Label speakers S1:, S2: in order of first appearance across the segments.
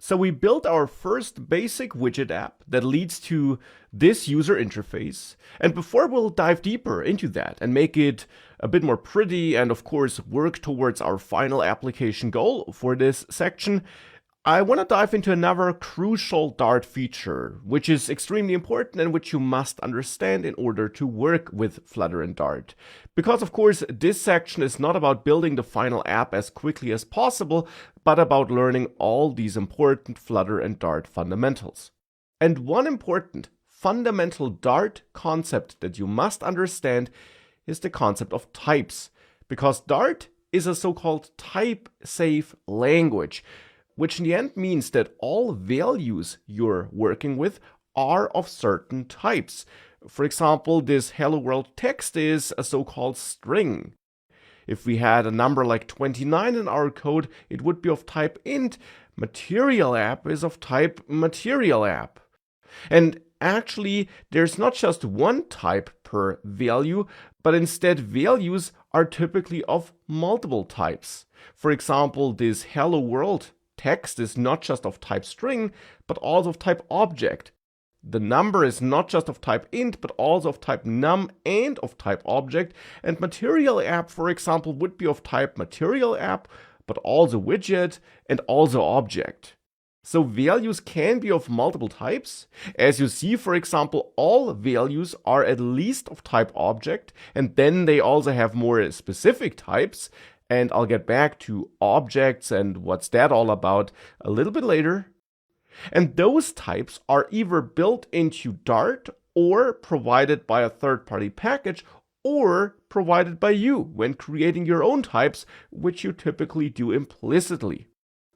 S1: So we built our first basic widget app that leads to this user interface. And before we'll dive deeper into that and make it a bit more pretty and of course work towards our final application goal for this section, I want to dive into another crucial Dart feature, which is extremely important and which you must understand in order to work with Flutter and Dart. Because of course, this section is not about building the final app as quickly as possible, but about learning all these important Flutter and Dart fundamentals. And one important fundamental Dart concept that you must understand is the concept of types, because Dart is a so-called type-safe language, which in the end means that all values you're working with are of certain types. For example, this hello world text is a so-called string. If we had a number like 29 in our code, it would be of type int. Material app is of type material app. And actually, there's not just one type per value, but instead values are typically of multiple types. For example, this hello world text is not just of type string, but also of type object. The number is not just of type int, but also of type num and of type object. And material app, for example, would be of type material app, but also widget and also object. So values can be of multiple types. As you see, for example, all values are at least of type object, and then they also have more specific types. And I'll get back to objects and what's that all about a little bit later. And those types are either built into Dart or provided by a third-party package or provided by you when creating your own types, which you typically do implicitly.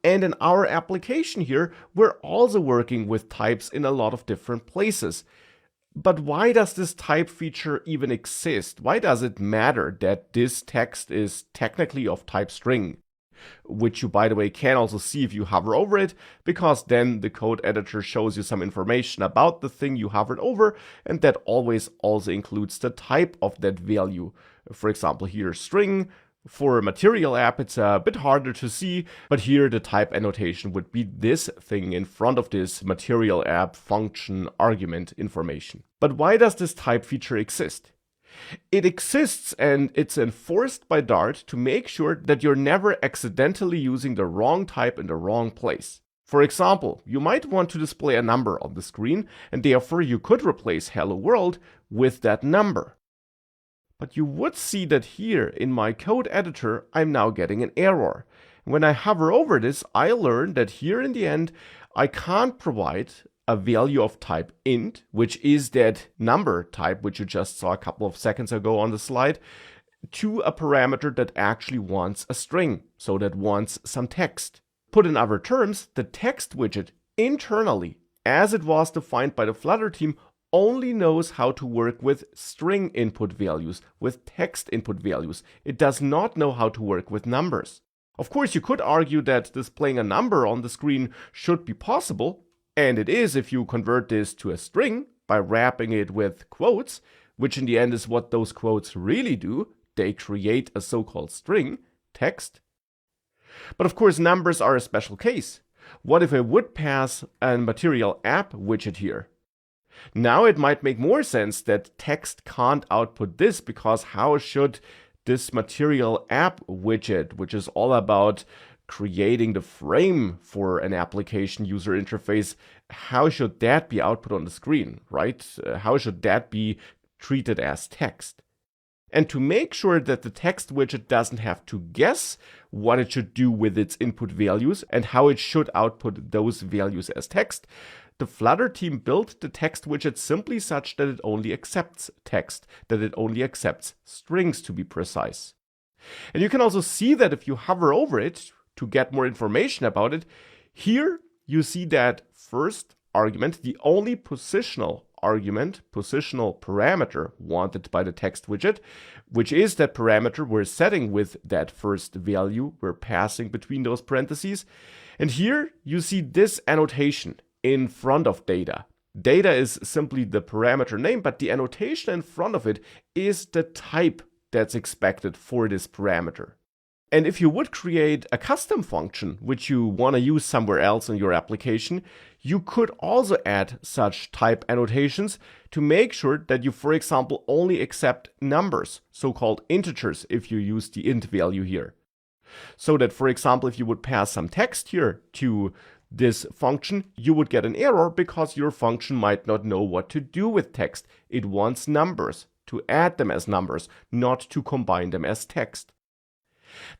S1: And in our application here, we're also working with types in a lot of different places. But why does this type feature even exist? Why does it matter that this text is technically of type string? Which you, by the way, can also see if you hover over it, because then the code editor shows you some information about the thing you hovered over, and that always also includes the type of that value. For example, here string. For a material app, it's a bit harder to see, but here the type annotation would be this thing in front of this material app function argument information. But why does this type feature exist? It exists and it's enforced by Dart to make sure that you're never accidentally using the wrong type in the wrong place. For example, you might want to display a number on the screen, and therefore you could replace hello world with that number. But you would see that here in my code editor, I'm now getting an error. When I hover over this, I learn that here in the end, I can't provide a value of type int, which is that number type, which you just saw a couple of seconds ago on the slide, to a parameter that actually wants a string, so that wants some text. Put in other terms, the text widget internally, as it was defined by the Flutter team, only knows how to work with string input values, with text input values. It does not know how to work with numbers. Of course, you could argue that displaying a number on the screen should be possible, and it is if you convert this to a string by wrapping it with quotes, which in the end is what those quotes really do. They create a so-called string, text. But of course, numbers are a special case. What if I would pass a material app widget here? Now it might make more sense that text can't output this, because how should this material app widget, which is all about creating the frame for an application user interface, how should that be output on the screen, right? How should that be treated as text? And to make sure that the text widget doesn't have to guess what it should do with its input values and how it should output those values as text, the Flutter team built the text widget simply such that it only accepts text, that it only accepts strings to be precise. And you can also see that if you hover over it to get more information about it, here you see that first argument, the only positional argument, positional parameter wanted by the text widget, which is that parameter we're setting with that first value we're passing between those parentheses. And here you see this annotation in front of data. Data is simply the parameter name, but the annotation in front of it is the type that's expected for this parameter. And if you would create a custom function, which you want to use somewhere else in your application, you could also add such type annotations to make sure that you, for example, only accept numbers, so-called integers, if you use the int value here. So that, for example, if you would pass some text here to this function, you would get an error because your function might not know what to do with text. It wants numbers, to add them as numbers, not to combine them as text.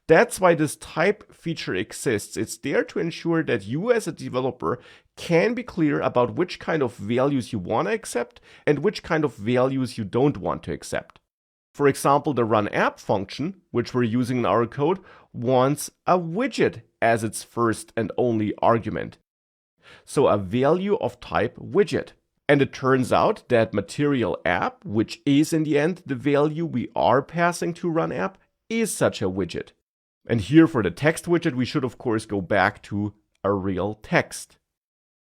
S1: That's why this type feature exists. It's there to ensure that you as a developer can be clear about which kind of values you want to accept and which kind of values you don't want to accept. For example, the runApp function, which we're using in our code, wants a widget as its first and only argument. So a value of type widget. And it turns out that material app, which is in the end the value we are passing to runApp, is such a widget. And here for the text widget, we should of course go back to a real text.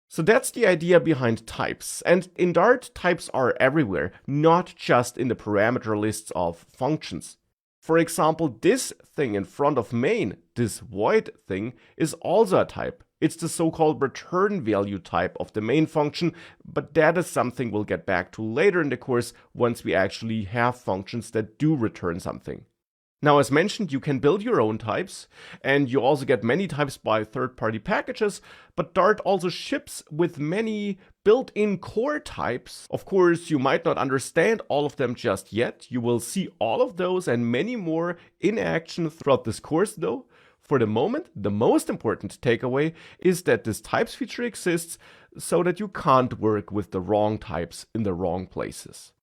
S1: So that's the idea behind types. And in Dart, types are everywhere, not just in the parameter lists of functions. For example, this thing in front of main, this void thing, is also a type. It's the so-called return value type of the main function, but that is something we'll get back to later in the course once we actually have functions that do return something. Now, as mentioned, you can build your own types, and you also get many types by third-party packages, but Dart also ships with many built-in core types. Of course, you might not understand all of them just yet. You will see all of those and many more in action throughout this course, though. For the moment, the most important takeaway is that this types feature exists so that you can't work with the wrong types in the wrong places.